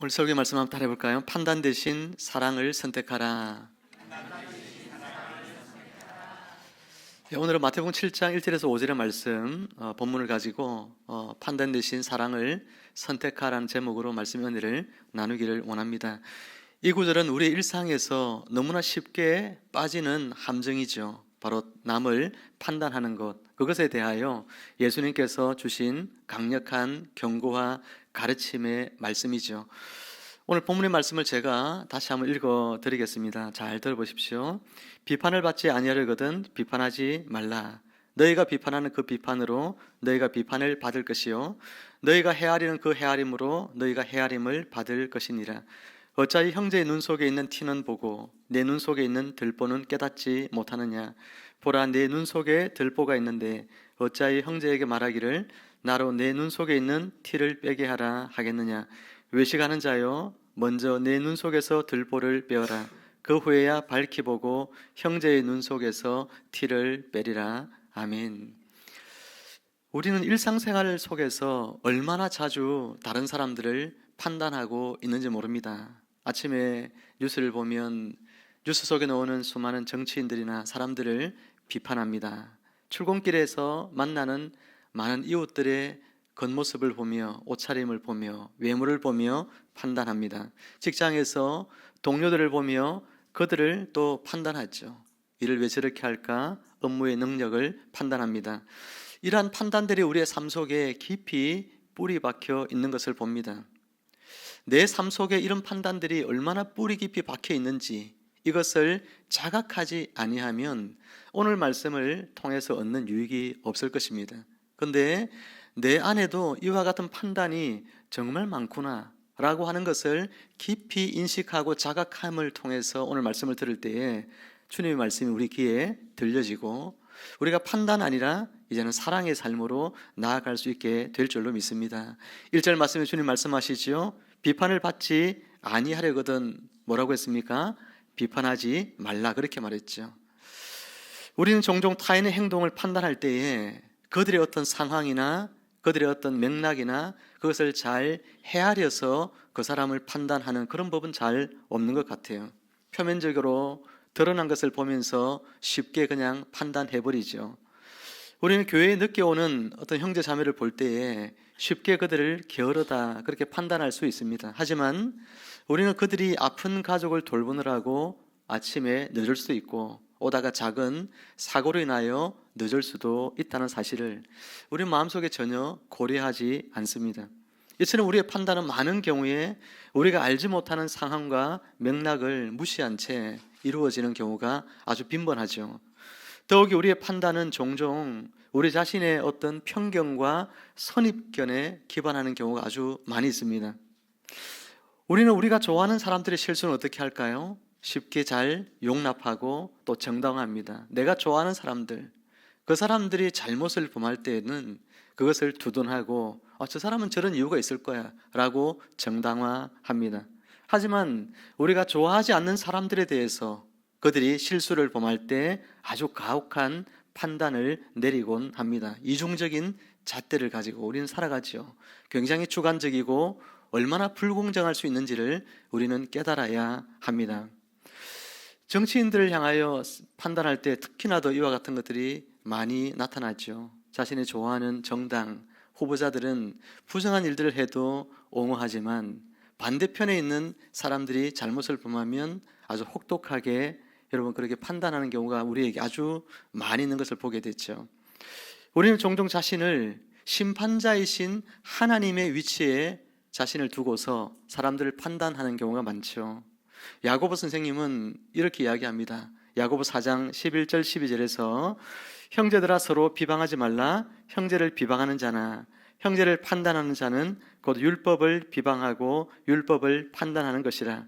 오늘 설교 말씀 한번 따라해 볼까요? 판단 대신 사랑을 선택하라. 오늘은 마태복음 7장 1절에서 5절의 말씀 본문을 가지고 판단 대신 사랑을 선택하라는 제목으로 말씀 은혜를 나누기를 원합니다. 이 구절은 우리의 일상에서 너무나 쉽게 빠지는 함정이죠. 바로 남을 판단하는 것, 그것에 대하여 예수님께서 주신 강력한 경고와 가르침의 말씀이죠. 오늘 본문의 말씀을 제가 다시 한번 읽어 드리겠습니다. 잘 들어보십시오. 비판을 받지 아니하려거든 비판하지 말라. 너희가 비판하는 그 비판으로 너희가 비판을 받을 것이요 너희가 헤아리는 그 헤아림으로 너희가 헤아림을 받을 것이니라. 어찌하여 형제의 눈 속에 있는 티는 보고 내 눈 속에 있는 들보는 깨닫지 못하느냐. 보라, 내 눈 속에 들보가 있는데 어찌하여 형제에게 말하기를 나로 내 눈 속에 있는 티를 빼게 하라 하겠느냐. 외식하는 자여, 먼저 내 눈 속에서 들보를 빼어라. 그 후에야 밝히 보고 형제의 눈 속에서 티를 빼리라. 아멘. 우리는 일상생활 속에서 얼마나 자주 다른 사람들을 판단하고 있는지 모릅니다. 아침에 뉴스를 보면 뉴스 속에 나오는 수많은 정치인들이나 사람들을 비판합니다. 출근길에서 만나는 많은 이웃들의 겉모습을 보며 옷차림을 보며 외모를 보며 판단합니다. 직장에서 동료들을 보며 그들을 또 판단하죠. 일을 왜 저렇게 할까? 업무의 능력을 판단합니다. 이러한 판단들이 우리의 삶 속에 깊이 뿌리 박혀 있는 것을 봅니다. 내 삶 속에 이런 판단들이 얼마나 뿌리 깊이 박혀 있는지 이것을 자각하지 아니하면 오늘 말씀을 통해서 얻는 유익이 없을 것입니다. 그런데 내 안에도 이와 같은 판단이 정말 많구나 라고 하는 것을 깊이 인식하고 자각함을 통해서 오늘 말씀을 들을 때에 주님의 말씀이 우리 귀에 들려지고 우리가 판단 아니라 이제는 사랑의 삶으로 나아갈 수 있게 될 줄로 믿습니다. 1절 말씀에 주님 말씀하시죠. 비판을 받지 아니하려거든 뭐라고 했습니까? 비판하지 말라 그렇게 말했죠. 우리는 종종 타인의 행동을 판단할 때에 그들의 어떤 상황이나 그들의 어떤 맥락이나 그것을 잘 헤아려서 그 사람을 판단하는 그런 법은 잘 없는 것 같아요. 표면적으로 드러난 것을 보면서 쉽게 그냥 판단해버리죠. 우리는 교회에 늦게 오는 어떤 형제 자매를 볼 때에 쉽게 그들을 게으르다 그렇게 판단할 수 있습니다. 하지만 우리는 그들이 아픈 가족을 돌보느라고 아침에 늦을 수도 있고 오다가 작은 사고로 인하여 늦을 수도 있다는 사실을 우리 마음속에 전혀 고려하지 않습니다. 이처럼 우리의 판단은 많은 경우에 우리가 알지 못하는 상황과 맥락을 무시한 채 이루어지는 경우가 아주 빈번하죠. 더욱이 우리의 판단은 종종 우리 자신의 어떤 편견과 선입견에 기반하는 경우가 아주 많이 있습니다. 우리는 우리가 좋아하는 사람들의 실수는 어떻게 할까요? 쉽게 잘 용납하고 또 정당화합니다. 내가 좋아하는 사람들, 그 사람들이 잘못을 범할 때에는 그것을 두둔하고 저 사람은 저런 이유가 있을 거야 라고 정당화합니다. 하지만 우리가 좋아하지 않는 사람들에 대해서 그들이 실수를 범할 때 아주 가혹한 판단을 내리곤 합니다. 이중적인 잣대를 가지고 우리는 살아가죠. 굉장히 주관적이고 얼마나 불공정할 수 있는지를 우리는 깨달아야 합니다. 정치인들을 향하여 판단할 때 특히나 더 이와 같은 것들이 많이 나타나죠. 자신이 좋아하는 정당 후보자들은 부정한 일들을 해도 옹호하지만 반대편에 있는 사람들이 잘못을 범하면 아주 혹독하게 여러분 그렇게 판단하는 경우가 우리에게 아주 많이 있는 것을 보게 됐죠. 우리는 종종 자신을 심판자이신 하나님의 위치에 자신을 두고서 사람들을 판단하는 경우가 많죠. 야고보 선생님은 이렇게 이야기합니다. 야고보 4장 11절 12절에서 형제들아 서로 비방하지 말라. 형제를 비방하는 자나 형제를 판단하는 자는 곧 율법을 비방하고 율법을 판단하는 것이라.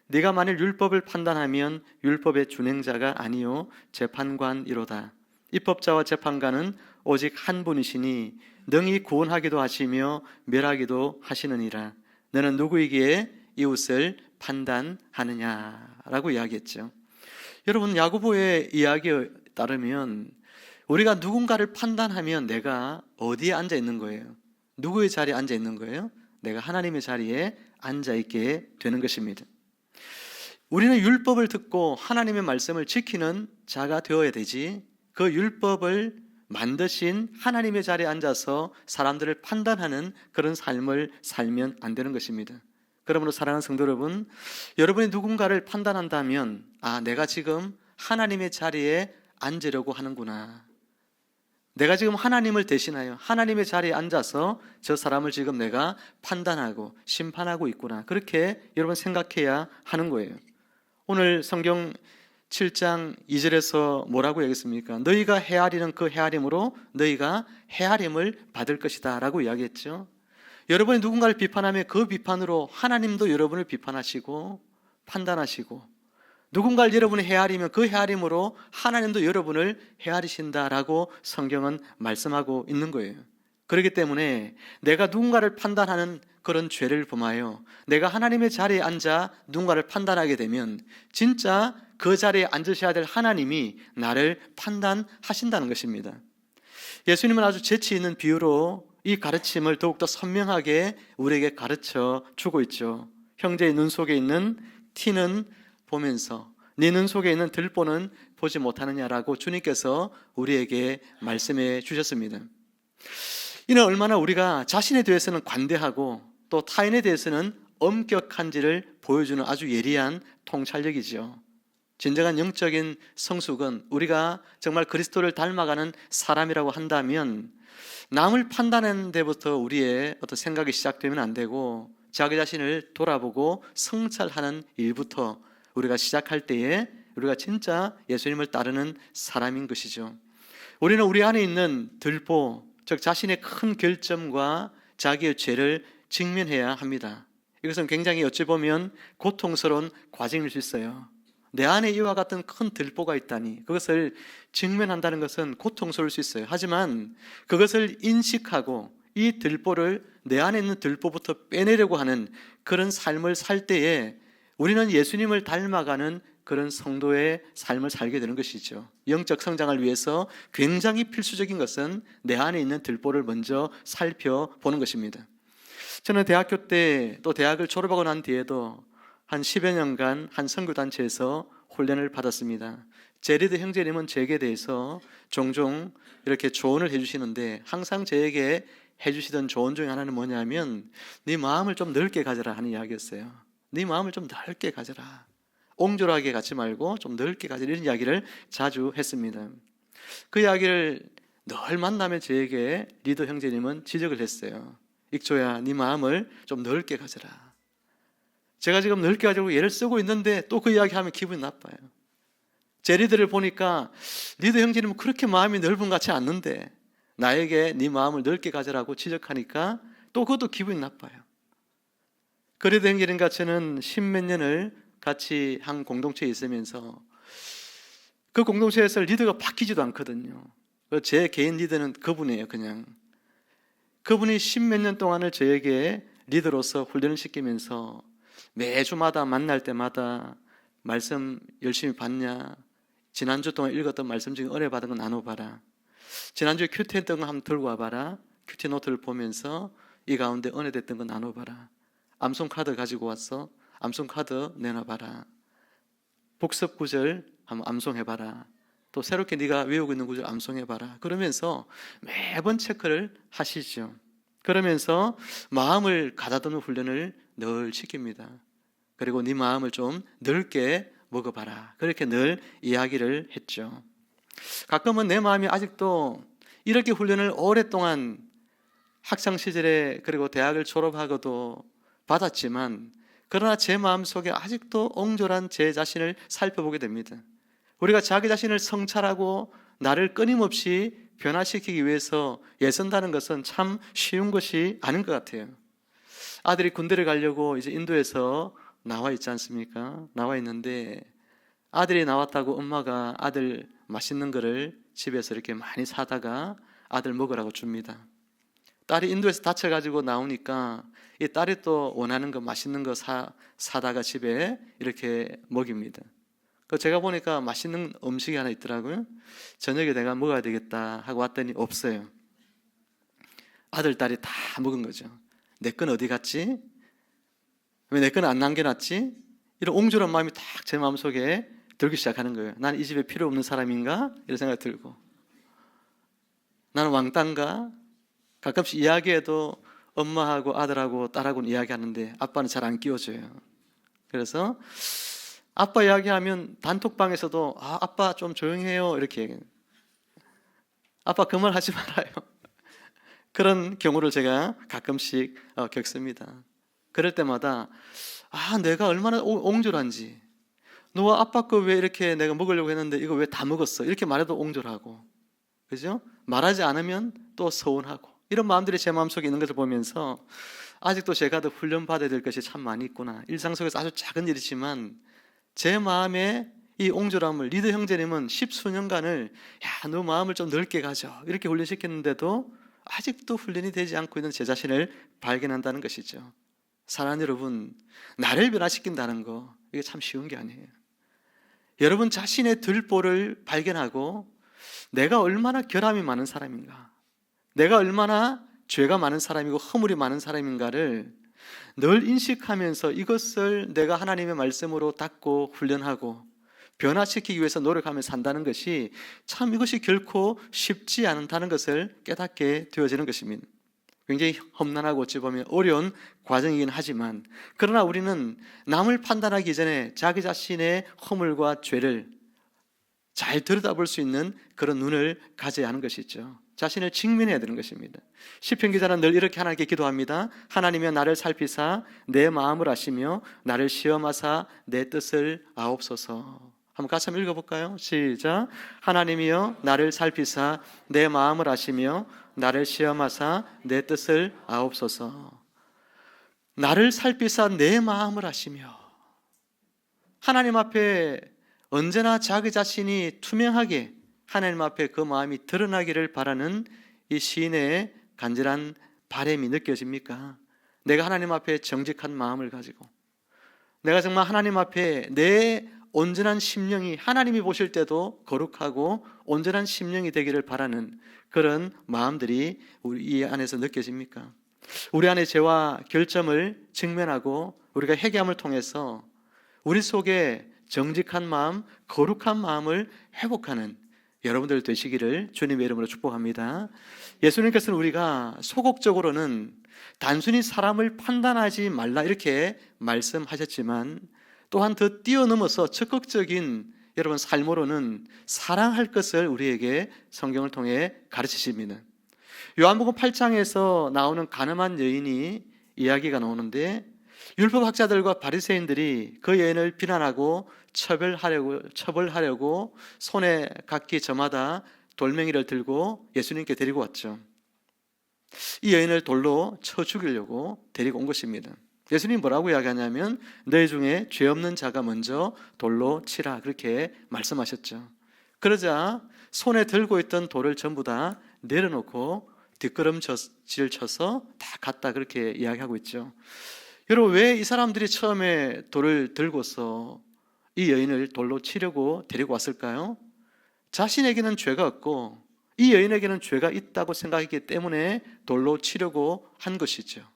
네가 만일 율법을 판단하면 율법의 준행자가 아니요 재판관이로다. 입법자와 재판관은 오직 한 분이시니 능히 구원하기도 하시며 멸하기도 하시느니라. 너는 누구이기에 이웃을 판단하느냐라고 이야기했죠. 여러분, 야고보의 이야기에 따르면 우리가 누군가를 판단하면 내가 어디에 앉아 있는 거예요? 누구의 자리에 앉아 있는 거예요? 내가 하나님의 자리에 앉아있게 되는 것입니다. 우리는 율법을 듣고 하나님의 말씀을 지키는 자가 되어야 되지, 그 율법을 만드신 하나님의 자리에 앉아서 사람들을 판단하는 그런 삶을 살면 안 되는 것입니다. 그러므로 사랑하는 성도 여러분, 여러분이 누군가를 판단한다면 내가 지금 하나님의 자리에 앉으려고 하는구나, 내가 지금 하나님을 대신하여 하나님의 자리에 앉아서 저 사람을 지금 내가 판단하고 심판하고 있구나, 그렇게 여러분 생각해야 하는 거예요. 오늘 성경 7장 2절에서 뭐라고 얘기했습니까? 너희가 헤아리는 그 헤아림으로 너희가 헤아림을 받을 것이다 라고 이야기했죠. 여러분이 누군가를 비판하면 그 비판으로 하나님도 여러분을 비판하시고 판단하시고, 누군가를 여러분이 헤아리면 그 헤아림으로 하나님도 여러분을 헤아리신다라고 성경은 말씀하고 있는 거예요. 그렇기 때문에 내가 누군가를 판단하는 그런 죄를 범하여 내가 하나님의 자리에 앉아 누군가를 판단하게 되면 진짜 그 자리에 앉으셔야 될 하나님이 나를 판단하신다는 것입니다. 예수님은 아주 재치 있는 비유로 이 가르침을 더욱더 선명하게 우리에게 가르쳐 주고 있죠. 형제의 눈 속에 있는 티는 보면서 네 눈 속에 있는 들보는 보지 못하느냐라고 주님께서 우리에게 말씀해 주셨습니다. 이는 얼마나 우리가 자신에 대해서는 관대하고 또 타인에 대해서는 엄격한지를 보여주는 아주 예리한 통찰력이죠. 진정한 영적인 성숙은 우리가 정말 그리스도를 닮아가는 사람이라고 한다면 남을 판단하는 데부터 우리의 어떤 생각이 시작되면 안 되고 자기 자신을 돌아보고 성찰하는 일부터 우리가 시작할 때에 우리가 진짜 예수님을 따르는 사람인 것이죠. 우리는 우리 안에 있는 들보, 즉 자신의 큰 결점과 자기의 죄를 직면해야 합니다. 이것은 굉장히 어찌 보면 고통스러운 과정일 수 있어요. 내 안에 이와 같은 큰 들보가 있다니, 그것을 직면한다는 것은 고통스러울 수 있어요. 하지만 그것을 인식하고 이 들보를, 내 안에 있는 들보부터 빼내려고 하는 그런 삶을 살 때에 우리는 예수님을 닮아가는 그런 성도의 삶을 살게 되는 것이죠. 영적 성장을 위해서 굉장히 필수적인 것은 내 안에 있는 들보를 먼저 살펴보는 것입니다. 저는 대학교 때 또 대학을 졸업하고 난 뒤에도 한 10여 년간 한 선교단체에서 훈련을 받았습니다. 제리드 형제님은 저에게 대해서 종종 이렇게 조언을 해주시는데 항상 저에게 해주시던 조언 중에 하나는 뭐냐면 네 마음을 좀 넓게 가져라 하는 이야기였어요. 네 마음을 좀 넓게 가져라, 옹졸하게 갖지 말고 좀 넓게 가져라, 이런 이야기를 자주 했습니다. 그 이야기를 늘 만나면 저에게 리더 형제님은 지적을 했어요. 익조야, 네 마음을 좀 넓게 가져라. 제가 지금 넓게 가지고 얘를 쓰고 있는데 또 그 이야기하면 기분이 나빠요. 제 리더를 보니까 리더 형제님은 그렇게 마음이 넓은 것 같지 않는데 나에게 네 마음을 넓게 가져라고 지적하니까 또 그것도 기분이 나빠요. 그 리더 형제님과 저는 10몇 년을 같이 한 공동체에 있으면서 그 공동체에서 리더가 바뀌지도 않거든요. 제 개인 리더는 그분이에요. 그냥 그분이 10몇 년 동안을 저에게 리더로서 훈련을 시키면서 매주마다 만날 때마다 말씀 열심히 봤냐, 지난주 동안 읽었던 말씀 중에 은혜 받은 거 나눠봐라, 지난주에 큐티 했던 거 한번 들고 와봐라, 큐티 노트를 보면서 이 가운데 은혜 됐던 거 나눠봐라, 암송 카드 가지고 왔어, 암송 카드 내놔봐라, 복습 구절 한번 암송해봐라, 또 새롭게 네가 외우고 있는 구절 암송해봐라, 그러면서 매번 체크를 하시죠. 그러면서 마음을 가다듬는 훈련을 늘 시킵니다. 그리고 네 마음을 좀 넓게 먹어봐라, 그렇게 늘 이야기를 했죠. 가끔은 내 마음이 아직도 이렇게 훈련을 오랫동안 학창시절에 그리고 대학을 졸업하고도 받았지만 그러나 제 마음속에 아직도 옹졸한 제 자신을 살펴보게 됩니다. 우리가 자기 자신을 성찰하고 나를 끊임없이 변화시키기 위해서 애쓴다는 것은 참 쉬운 것이 아닌 것 같아요. 아들이 군대를 가려고 이제 인도에서 나와 있지 않습니까? 나와 있는데 아들이 나왔다고 엄마가 아들 맛있는 거를 집에서 이렇게 많이 사다가 아들 먹으라고 줍니다. 딸이 인도에서 다쳐가지고 나오니까 이 딸이 또 원하는 거 맛있는 거 사다가 집에 이렇게 먹입니다. 그 제가 보니까 맛있는 음식이 하나 있더라고요. 저녁에 내가 먹어야 되겠다 하고 왔더니 없어요. 아들, 딸이 다 먹은 거죠. 내 건 어디 갔지? 왜 내 건 안 남겨놨지? 이런 옹졸한 마음이 딱 제 마음속에 들기 시작하는 거예요. 난 이 집에 필요 없는 사람인가? 이런 생각이 들고, 나는 왕따인가? 가끔씩 이야기해도 엄마하고 아들하고 딸하고는 이야기하는데 아빠는 잘 안 끼워줘요. 그래서 아빠 이야기하면 단톡방에서도 아빠 좀 조용히 해요 이렇게 얘기해요. 아빠 그 말 하지 말아요. 그런 경우를 제가 가끔씩 겪습니다. 그럴 때마다 내가 얼마나 옹졸한지, 너와 아빠 거 왜 이렇게 내가 먹으려고 했는데 이거 왜 다 먹었어? 이렇게 말해도 옹졸하고, 그죠? 말하지 않으면 또 서운하고, 이런 마음들이 제 마음속에 있는 것을 보면서 아직도 제가 더 훈련받아야 될 것이 참 많이 있구나. 일상 속에서 아주 작은 일이지만 제 마음에 이 옹졸함을, 리더 형제님은 10수년간을 너 마음을 좀 넓게 가져 이렇게 훈련시켰는데도 아직도 훈련이 되지 않고 있는 제 자신을 발견한다는 것이죠. 사랑하는 여러분, 나를 변화시킨다는 거, 이게 참 쉬운 게 아니에요. 여러분 자신의 들보를 발견하고 내가 얼마나 결함이 많은 사람인가, 내가 얼마나 죄가 많은 사람이고 허물이 많은 사람인가를 늘 인식하면서 이것을 내가 하나님의 말씀으로 닦고 훈련하고 변화시키기 위해서 노력하며 산다는 것이 참 이것이 결코 쉽지 않다는 것을 깨닫게 되어지는 것입니다. 굉장히 험난하고 어찌 보면 어려운 과정이긴 하지만, 그러나 우리는 남을 판단하기 전에 자기 자신의 허물과 죄를 잘 들여다볼 수 있는 그런 눈을 가져야 하는 것이죠. 자신을 직면해야 되는 것입니다. 시편 기자는 늘 이렇게 하나님께 기도합니다. 하나님이여 나를 살피사 내 마음을 아시며 나를 시험하사 내 뜻을 아옵소서. 한번 같이 한번 읽어볼까요? 시작. 하나님이여 나를 살피사 내 마음을 아시며 나를 시험하사 내 뜻을 아옵소서. 나를 살피사 내 마음을 아시며, 하나님 앞에 언제나 자기 자신이 투명하게 하나님 앞에 그 마음이 드러나기를 바라는 이 시인의 간절한 바람이 느껴집니까? 내가 하나님 앞에 정직한 마음을 가지고, 내가 정말 하나님 앞에 내 온전한 심령이 하나님이 보실 때도 거룩하고 온전한 심령이 되기를 바라는 그런 마음들이 우리 이 안에서 느껴집니까? 우리 안에 죄와 결점을 직면하고 우리가 회개함을 통해서 우리 속에 정직한 마음, 거룩한 마음을 회복하는 여러분들 되시기를 주님의 이름으로 축복합니다. 예수님께서는 우리가 소극적으로는 단순히 사람을 판단하지 말라 이렇게 말씀하셨지만, 또한 더 뛰어넘어서 적극적인 여러분 삶으로는 사랑할 것을 우리에게 성경을 통해 가르치십니다. 요한복음 8장에서 나오는 가늠한 여인이 이야기가 나오는데, 율법학자들과 바리새인들이 그 여인을 비난하고 처벌하려고 손에 각기 저마다 돌멩이를 들고 예수님께 데리고 왔죠. 이 여인을 돌로 쳐 죽이려고 데리고 온 것입니다. 예수님이 뭐라고 이야기하냐면 너희 중에 죄 없는 자가 먼저 돌로 치라 그렇게 말씀하셨죠. 그러자 손에 들고 있던 돌을 전부 다 내려놓고 뒷걸음질 쳐서 다 갔다 그렇게 이야기하고 있죠. 여러분, 왜 이 사람들이 처음에 돌을 들고서 이 여인을 돌로 치려고 데리고 왔을까요? 자신에게는 죄가 없고 이 여인에게는 죄가 있다고 생각했기 때문에 돌로 치려고 한 것이죠.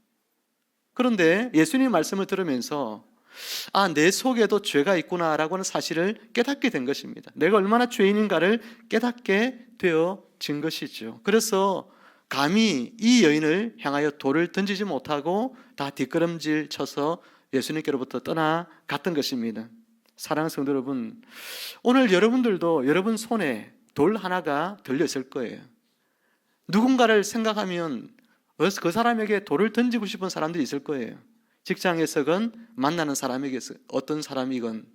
그런데 예수님 말씀을 들으면서 내 속에도 죄가 있구나라고 하는 사실을 깨닫게 된 것입니다. 내가 얼마나 죄인인가를 깨닫게 되어진 것이죠. 그래서 감히 이 여인을 향하여 돌을 던지지 못하고 다 뒷걸음질 쳐서 예수님께로부터 떠나갔던 것입니다. 사랑하는 성도 여러분, 오늘 여러분들도 여러분 손에 돌 하나가 들려있을 거예요. 누군가를 생각하면 그 사람에게 돌을 던지고 싶은 사람들이 있을 거예요. 직장에서건 만나는 사람에게서 어떤 사람이건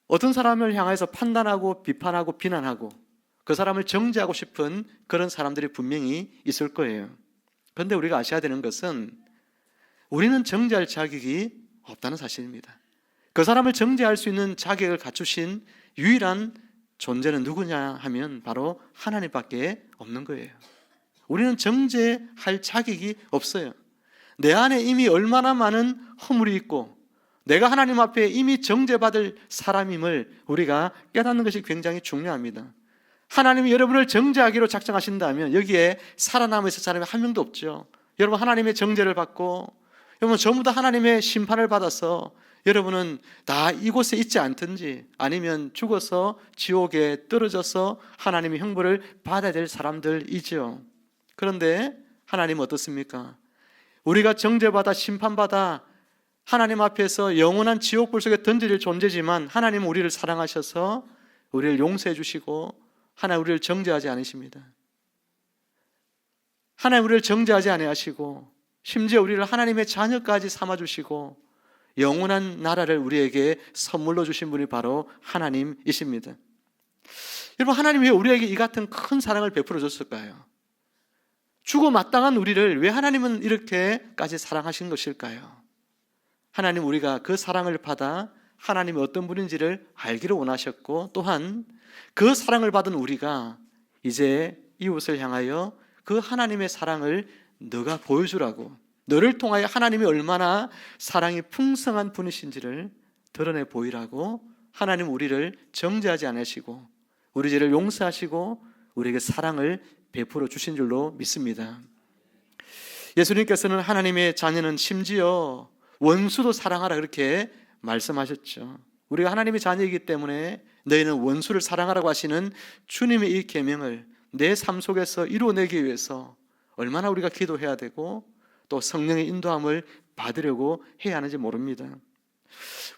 어떤 사람을 향해서 판단하고 비판하고 비난하고 그 사람을 정죄하고 싶은 그런 사람들이 분명히 있을 거예요. 그런데 우리가 아셔야 되는 것은 우리는 정죄할 자격이 없다는 사실입니다. 그 사람을 정죄할 수 있는 자격을 갖추신 유일한 존재는 누구냐 하면 바로 하나님밖에 없는 거예요. 우리는 정죄할 자격이 없어요. 내 안에 이미 얼마나 많은 허물이 있고 내가 하나님 앞에 이미 정죄받을 사람임을 우리가 깨닫는 것이 굉장히 중요합니다. 하나님이 여러분을 정죄하기로 작정하신다면 여기에 살아남아 있을 사람이 한 명도 없죠. 여러분 하나님의 정죄를 받고 여러분 전부 다 하나님의 심판을 받아서 여러분은 다 이곳에 있지 않든지 아니면 죽어서 지옥에 떨어져서 하나님의 형벌을 받아야 될 사람들이죠. 그런데 하나님은 어떻습니까? 우리가 정죄받아 심판받아 하나님 앞에서 영원한 지옥불 속에 던져질 존재지만 하나님은 우리를 사랑하셔서 우리를 용서해 주시고 하나님 우리를 정죄하지 않으십니다. 하나님 우리를 정죄하지 아니하시고 심지어 우리를 하나님의 자녀까지 삼아주시고 영원한 나라를 우리에게 선물로 주신 분이 바로 하나님이십니다. 여러분 하나님이 왜 우리에게 이 같은 큰 사랑을 베풀어 줬을까요? 죽어 마땅한 우리를 왜 하나님은 이렇게까지 사랑하신 것일까요? 하나님 우리가 그 사랑을 받아 하나님이 어떤 분인지를 알기를 원하셨고 또한 그 사랑을 받은 우리가 이제 이웃을 향하여 그 하나님의 사랑을 너가 보여주라고, 너를 통하여 하나님이 얼마나 사랑이 풍성한 분이신지를 드러내 보이라고 하나님 우리를 정죄하지 않으시고 우리 죄를 용서하시고 우리에게 사랑을 베풀어 주신 줄로 믿습니다. 예수님께서는 하나님의 자녀는 심지어 원수도 사랑하라 그렇게 말씀하셨죠. 우리가 하나님의 자녀이기 때문에 너희는 원수를 사랑하라고 하시는 주님의 이 계명을 내 삶 속에서 이루어내기 위해서 얼마나 우리가 기도해야 되고 또 성령의 인도함을 받으려고 해야 하는지 모릅니다.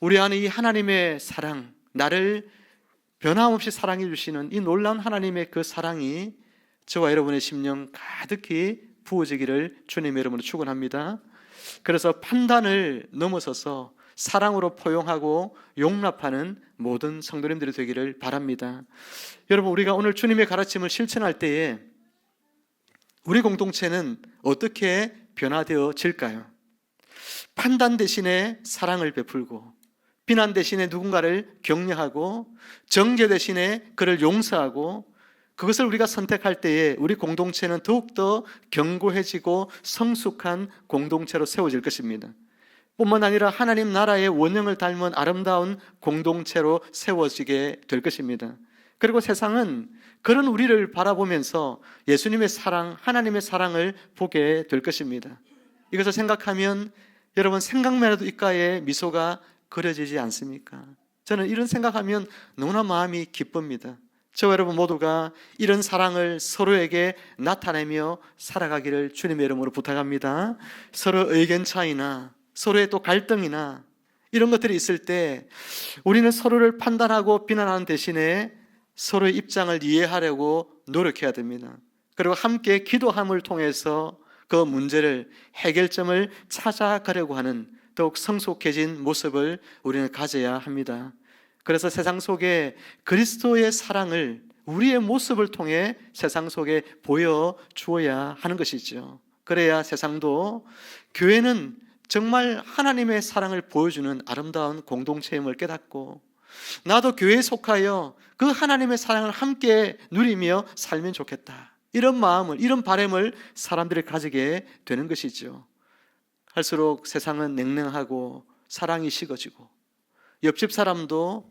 우리 안에 이 하나님의 사랑, 나를 변함없이 사랑해 주시는 이 놀라운 하나님의 그 사랑이 저와 여러분의 심령 가득히 부어지기를 주님의 이름으로 축원합니다. 그래서 판단을 넘어서서 사랑으로 포용하고 용납하는 모든 성도님들이 되기를 바랍니다. 여러분 우리가 오늘 주님의 가르침을 실천할 때에 우리 공동체는 어떻게 변화되어질까요? 판단 대신에 사랑을 베풀고 비난 대신에 누군가를 격려하고 정죄 대신에 그를 용서하고 그것을 우리가 선택할 때에 우리 공동체는 더욱더 견고해지고 성숙한 공동체로 세워질 것입니다. 뿐만 아니라 하나님 나라의 원형을 닮은 아름다운 공동체로 세워지게 될 것입니다. 그리고 세상은 그런 우리를 바라보면서 예수님의 사랑, 하나님의 사랑을 보게 될 것입니다. 이것을 생각하면 여러분 생각만 해도 입가에 미소가 그려지지 않습니까? 저는 이런 생각하면 너무나 마음이 기쁩니다. 저와 여러분 모두가 이런 사랑을 서로에게 나타내며 살아가기를 주님의 이름으로 부탁합니다. 서로 의견 차이나 서로의 또 갈등이나 이런 것들이 있을 때 우리는 서로를 판단하고 비난하는 대신에 서로의 입장을 이해하려고 노력해야 됩니다. 그리고 함께 기도함을 통해서 그 문제를 해결점을 찾아가려고 하는 더욱 성숙해진 모습을 우리는 가져야 합니다. 그래서 세상 속에 그리스도의 사랑을 우리의 모습을 통해 세상 속에 보여주어야 하는 것이죠. 그래야 세상도 교회는 정말 하나님의 사랑을 보여주는 아름다운 공동체임을 깨닫고 나도 교회에 속하여 그 하나님의 사랑을 함께 누리며 살면 좋겠다, 이런 마음을, 이런 바람을 사람들이 가지게 되는 것이죠. 할수록 세상은 냉랭하고 사랑이 식어지고 옆집 사람도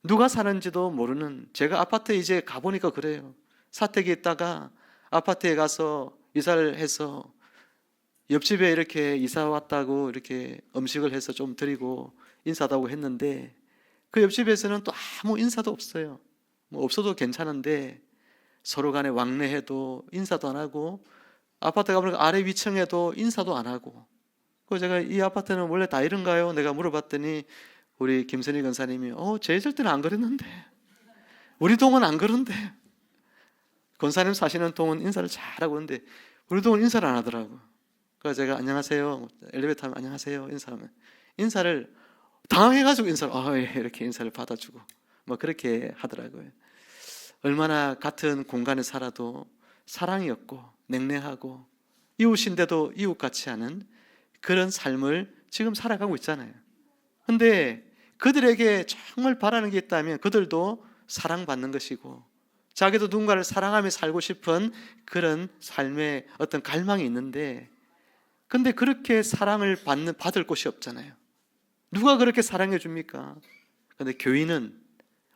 누가 사는지도 모르는, 제가 아파트에 이제 가보니까 그래요. 사택에 있다가 아파트에 가서 이사를 해서 옆집에 이렇게 이사 왔다고 이렇게 음식을 해서 좀 드리고 인사도 하고 했는데 그 옆집에서는 또 아무 인사도 없어요. 뭐 없어도 괜찮은데 서로 간에 왕래해도 인사도 안 하고 아파트 가보니까 아래 위층에도 인사도 안 하고, 그 제가 이 아파트는 원래 다 이런가요? 내가 물어봤더니 우리 김선희 권사님이 제 있을 때는 안 그랬는데, 우리 동은 안 그런데, 권사님 사시는 동은 인사를 잘하고 있는데 우리 동은 인사를 안 하더라고. 그래서 제가 안녕하세요, 엘리베이터 타면 안녕하세요 인사하면 인사를 당황해가지고 인사를 예, 이렇게 인사를 받아주고 뭐 그렇게 하더라고요. 얼마나 같은 공간에 살아도 사랑이 없고 냉랭하고 이웃인데도 이웃같이 하는 그런 삶을 지금 살아가고 있잖아요. 근데 그들에게 정말 바라는 게 있다면 그들도 사랑받는 것이고 자기도 누군가를 사랑하며 살고 싶은 그런 삶의 어떤 갈망이 있는데, 근데 그렇게 사랑을 받을 곳이 없잖아요. 누가 그렇게 사랑해 줍니까? 근데 교인은,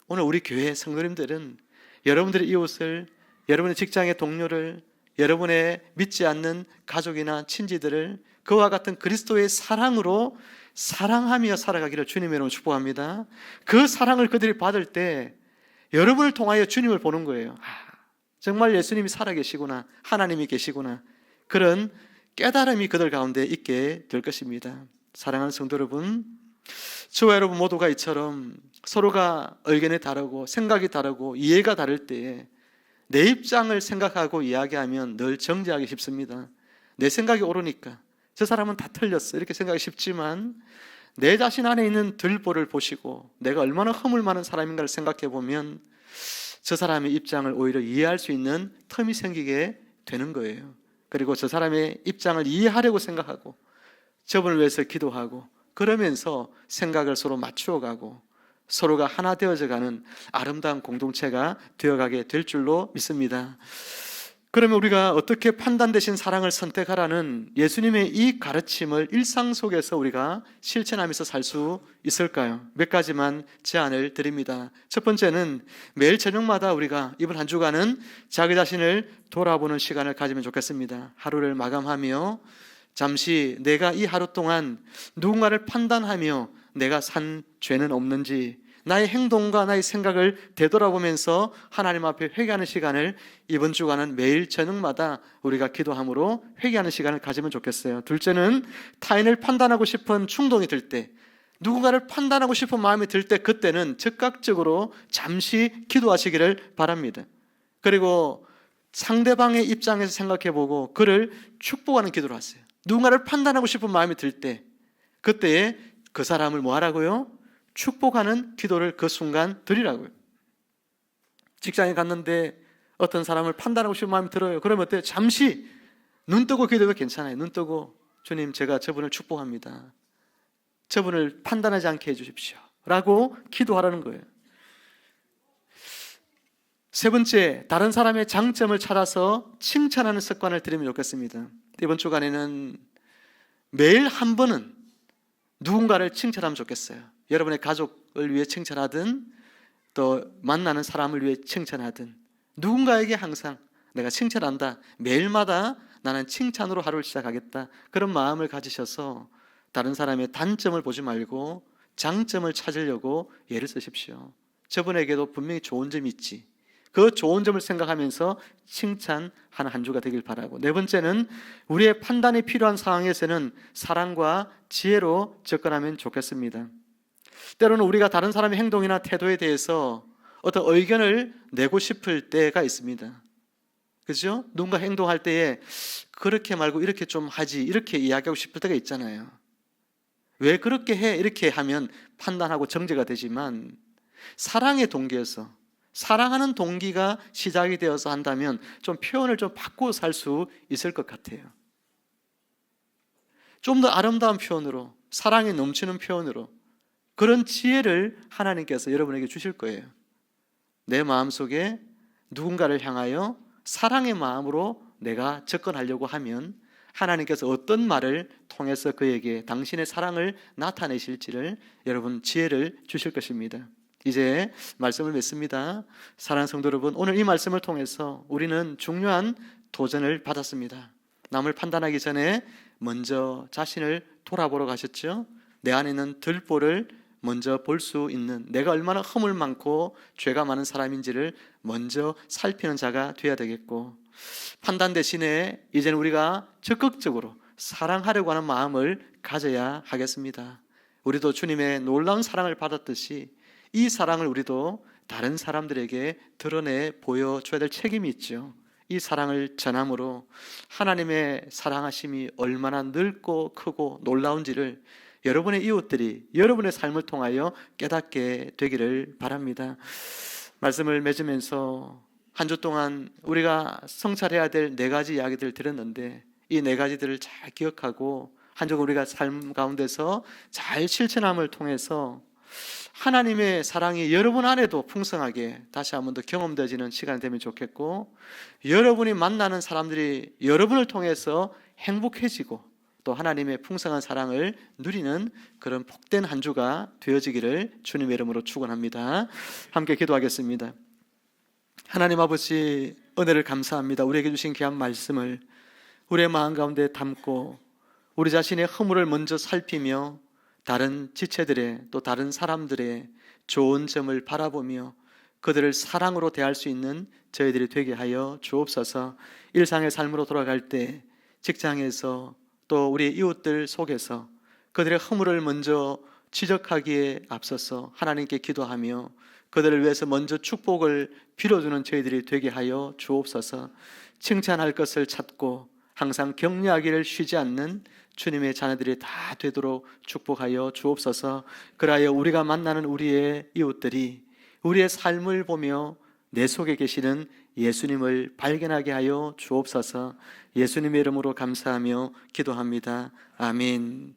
오늘 우리 교회 성도님들은 여러분들의 이웃을, 여러분의 직장의 동료를, 여러분의 믿지 않는 가족이나 친지들을 그와 같은 그리스도의 사랑으로 사랑하며 살아가기를 주님의 이름으로 축복합니다. 그 사랑을 그들이 받을 때 여러분을 통하여 주님을 보는 거예요. 정말 예수님이 살아계시구나, 하나님이 계시구나, 그런 깨달음이 그들 가운데 있게 될 것입니다. 사랑하는 성도 여러분, 저와 여러분 모두가 이처럼 서로가 의견이 다르고 생각이 다르고 이해가 다를 때에 내 입장을 생각하고 이야기하면 늘 정죄하기 쉽습니다. 내 생각이 옳으니까 저 사람은 다 틀렸어 이렇게 생각이 쉽지만, 내 자신 안에 있는 들보를 보시고 내가 얼마나 허물 많은 사람인가를 생각해 보면 저 사람의 입장을 오히려 이해할 수 있는 틈이 생기게 되는 거예요. 그리고 저 사람의 입장을 이해하려고 생각하고 저분을 위해서 기도하고 그러면서 생각을 서로 맞추어가고 서로가 하나 되어져가는 아름다운 공동체가 되어가게 될 줄로 믿습니다. 그러면 우리가 어떻게 판단 대신 사랑을 선택하라는 예수님의 이 가르침을 일상 속에서 우리가 실천하면서 살 수 있을까요? 몇 가지만 제안을 드립니다. 첫 번째는 매일 저녁마다 우리가 이번 한 주간은 자기 자신을 돌아보는 시간을 가지면 좋겠습니다. 하루를 마감하며 잠시 내가 이 하루 동안 누군가를 판단하며 내가 산 죄는 없는지, 나의 행동과 나의 생각을 되돌아보면서 하나님 앞에 회개하는 시간을 이번 주간은 매일 저녁마다 우리가 기도함으로 회개하는 시간을 가지면 좋겠어요. 둘째는 타인을 판단하고 싶은 충동이 들 때, 누군가를 판단하고 싶은 마음이 들 때, 그때는 즉각적으로 잠시 기도하시기를 바랍니다. 그리고 상대방의 입장에서 생각해보고 그를 축복하는 기도를 하세요. 누군가를 판단하고 싶은 마음이 들 때, 그때에 그 사람을 뭐 하라고요? 축복하는 기도를 그 순간 드리라고요. 직장에 갔는데 어떤 사람을 판단하고 싶은 마음이 들어요. 그러면 어때요? 잠시 눈 뜨고 기도해도 괜찮아요. 눈 뜨고 주님, 제가 저분을 축복합니다. 저분을 판단하지 않게 해주십시오 라고 기도하라는 거예요. 세 번째, 다른 사람의 장점을 찾아서 칭찬하는 습관을 들이면 좋겠습니다. 이번 주간에는 매일 한 번은 누군가를 칭찬하면 좋겠어요. 여러분의 가족을 위해 칭찬하든 또 만나는 사람을 위해 칭찬하든 누군가에게 항상 내가 칭찬한다, 매일마다 나는 칭찬으로 하루를 시작하겠다, 그런 마음을 가지셔서 다른 사람의 단점을 보지 말고 장점을 찾으려고 애를 쓰십시오. 저분에게도 분명히 좋은 점이 있지, 그 좋은 점을 생각하면서 칭찬하는 한 주가 되길 바라고, 네 번째는 우리의 판단이 필요한 상황에서는 사랑과 지혜로 접근하면 좋겠습니다. 때로는 우리가 다른 사람의 행동이나 태도에 대해서 어떤 의견을 내고 싶을 때가 있습니다. 그죠? 누군가 행동할 때에 그렇게 말고 이렇게 좀 하지, 이렇게 이야기하고 싶을 때가 있잖아요. 왜 그렇게 해? 이렇게 하면 판단하고 정죄가 되지만, 사랑의 동기에서, 사랑하는 동기가 시작이 되어서 한다면 좀 표현을 좀 바꾸어 살 수 있을 것 같아요. 좀 더 아름다운 표현으로, 사랑이 넘치는 표현으로, 그런 지혜를 하나님께서 여러분에게 주실 거예요. 내 마음속에 누군가를 향하여 사랑의 마음으로 내가 접근하려고 하면 하나님께서 어떤 말을 통해서 그에게 당신의 사랑을 나타내실지를 여러분 지혜를 주실 것입니다. 이제 말씀을 맺습니다. 사랑하는 성도 여러분, 오늘 이 말씀을 통해서 우리는 중요한 도전을 받았습니다. 남을 판단하기 전에 먼저 자신을 돌아보러 가셨죠. 내 안에 있는 들보를 먼저 볼 수 있는, 내가 얼마나 허물 많고 죄가 많은 사람인지를 먼저 살피는 자가 되어야 되겠고, 판단 대신에 이제는 우리가 적극적으로 사랑하려고 하는 마음을 가져야 하겠습니다. 우리도 주님의 놀라운 사랑을 받았듯이 이 사랑을 우리도 다른 사람들에게 드러내 보여줘야 될 책임이 있죠. 이 사랑을 전함으로 하나님의 사랑하심이 얼마나 넓고 크고 놀라운지를 여러분의 이웃들이 여러분의 삶을 통하여 깨닫게 되기를 바랍니다. 말씀을 맺으면서 한 주 동안 우리가 성찰해야 될 네 가지 이야기들을 들었는데, 이 네 가지들을 잘 기억하고 한 주 우리가 삶 가운데서 잘 실천함을 통해서 하나님의 사랑이 여러분 안에도 풍성하게 다시 한번 더 경험되어지는 시간이 되면 좋겠고, 여러분이 만나는 사람들이 여러분을 통해서 행복해지고 또 하나님의 풍성한 사랑을 누리는 그런 복된 한 주가 되어지기를 주님의 이름으로 축원합니다. 함께 기도하겠습니다. 하나님 아버지, 은혜를 감사합니다. 우리에게 주신 귀한 말씀을 우리의 마음 가운데 담고 우리 자신의 허물을 먼저 살피며 다른 지체들의 또 다른 사람들의 좋은 점을 바라보며 그들을 사랑으로 대할 수 있는 저희들이 되게 하여 주옵소서. 일상의 삶으로 돌아갈 때 직장에서 또 우리 이웃들 속에서 그들의 허물을 먼저 지적하기에 앞서서 하나님께 기도하며 그들을 위해서 먼저 축복을 빌어주는 저희들이 되게 하여 주옵소서. 칭찬할 것을 찾고 항상 격려하기를 쉬지 않는 주님의 자녀들이 다 되도록 축복하여 주옵소서. 그리하여 우리가 만나는 우리의 이웃들이 우리의 삶을 보며 내 속에 계시는 예수님을 발견하게 하여 주옵소서. 예수님의 이름으로 감사하며 기도합니다. 아멘.